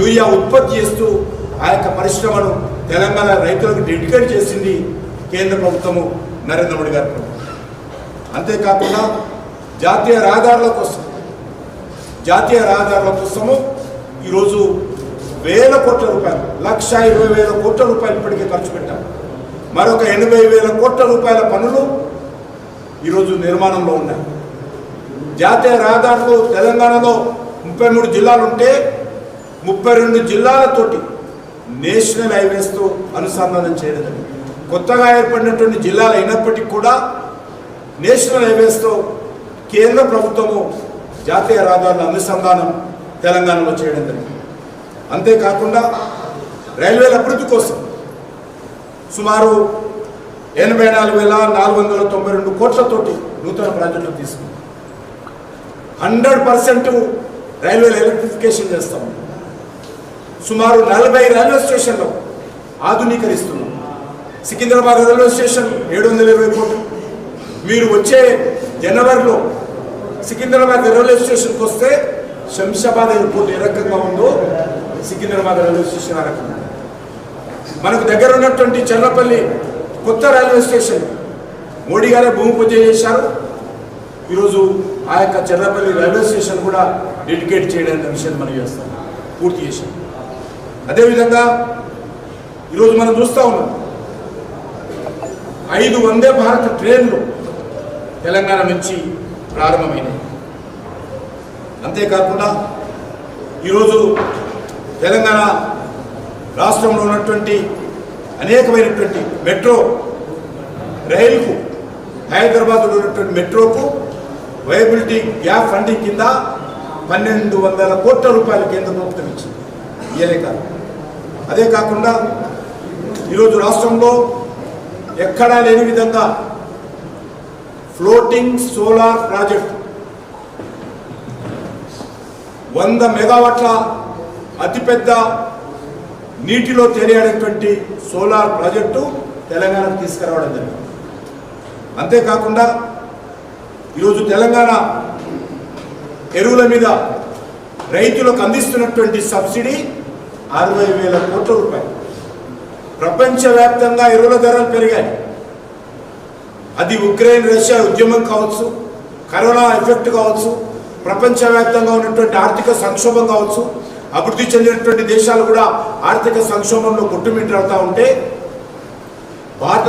Urea ఉత్పత్తి చేస్తూ ఆ యొక్క పరిశ్రమను తెలంగాణ రైతులకు డెడికేట్ చేసింది కేంద్ర ప్రభుత్వము, నరేంద్ర మోడీ గారి ప్రభుత్వం. అంతేకాకుండా జాతీయ రహదారుల కోసము ఈరోజు వేల కోట్ల రూపాయలు, 1,20,000 కోట్ల రూపాయలు ఇప్పటికే ఖర్చు పెట్టారు. మరొక 80,000 కోట్ల రూపాయల పనులు ఈరోజు నిర్మాణంలో ఉన్నాయి. జాతీయ రహదారులు తెలంగాణలో 33 జిల్లాలు ఉంటే 32 జిల్లాలతోటి నేషనల్ హైవేస్తో అనుసంధానం చేయడం. కొత్తగా ఏర్పడినటువంటి జిల్లాలు అయినప్పటికీ కూడా నేషనల్ హైవేస్తో కేంద్ర ప్రభుత్వము జాతీయ రహదారుల అనుసంధానం తెలంగాణలో చేయడం జరిగింది. అంతేకాకుండా రైల్వేల అభివృద్ధి కోసం సుమారు 84,492 కోట్లతోటి నూతన ప్రాజెక్టులు తీసుకుంది. 100% రైల్వేల ఎలక్ట్రిఫికేషన్ చేస్తాం. సుమారు 40 రైల్వే స్టేషన్లు ఆధునీకరిస్తున్నాం. సికింద్రాబాద్ రైల్వే స్టేషన్ 720 కోట్లు. మీరు వచ్చే జనవరిలో సికింద్రాబాద్ రైల్వే స్టేషన్కి వస్తే శంషాబాద్ ఎయిర్పోర్ట్ ఏ రకంగా ఉందో సికింద్రాబాద్ రైల్వే స్టేషన్ ఆ రకంగా. మనకు దగ్గర ఉన్నటువంటి చర్లపల్లి కొత్త రైల్వే స్టేషన్ మోడీ గారే భూమి పూజ చేశారు. ఈరోజు ఆ యొక్క చర్లపల్లి రైల్వే స్టేషన్ కూడా డెడికేట్ చేయడానికి విషయం మనం చేస్తాం, పూర్తి చేశాం. అదేవిధంగా ఈరోజు మనం చూస్తూ ఉన్నాం 5 వందే భారత్ ట్రైన్లు తెలంగాణ నుంచి ప్రారంభమైనాయి. అంతేకాకుండా ఈరోజు తెలంగాణ రాష్ట్రంలో ఉన్నటువంటి అనేకమైనటువంటి మెట్రో రైలుకు, హైదరాబాద్లో ఉన్నటువంటి మెట్రోకు వైబిలిటీ గ్యాప్ ఫండింగ్ కింద 1,200 కోట్ల రూపాయలు కేంద్ర ప్రభుత్వం ఇచ్చింది. ఇయలే కాదు. అదే కాకుండా ఈరోజు రాష్ట్రంలో ఎక్కడా లేని విధంగా ఫ్లోటింగ్ సోలార్ ప్రాజెక్టు 100 మెగావాట్ల అతిపెద్ద నీటిలో తేలియాడేటువంటి సోలార్ ప్రాజెక్టు తెలంగాణకు తీసుకురావడం జరిగింది. అంతేకాకుండా ఈరోజు తెలంగాణ ఎరువుల మీద రైతులకు అందిస్తున్నటువంటి సబ్సిడీ 60,000 కోట్ల రూపాయలు. ప్రపంచవ్యాప్తంగా ఎరువుల ధరలు పెరిగాయి. అది ఉక్రెయిన్ రష్యా ఉద్యమం కావచ్చు, కరోనా ఎఫెక్ట్ కావచ్చు, ప్రపంచవ్యాప్తంగా ఉన్నటువంటి ఆర్థిక సంక్షోభం కావచ్చు, అభివృద్ధి చెందినటువంటి దేశాలు కూడా ఆర్థిక సంక్షోభంలో కొట్టుమిట్టాడుతూ ఉంటే భారత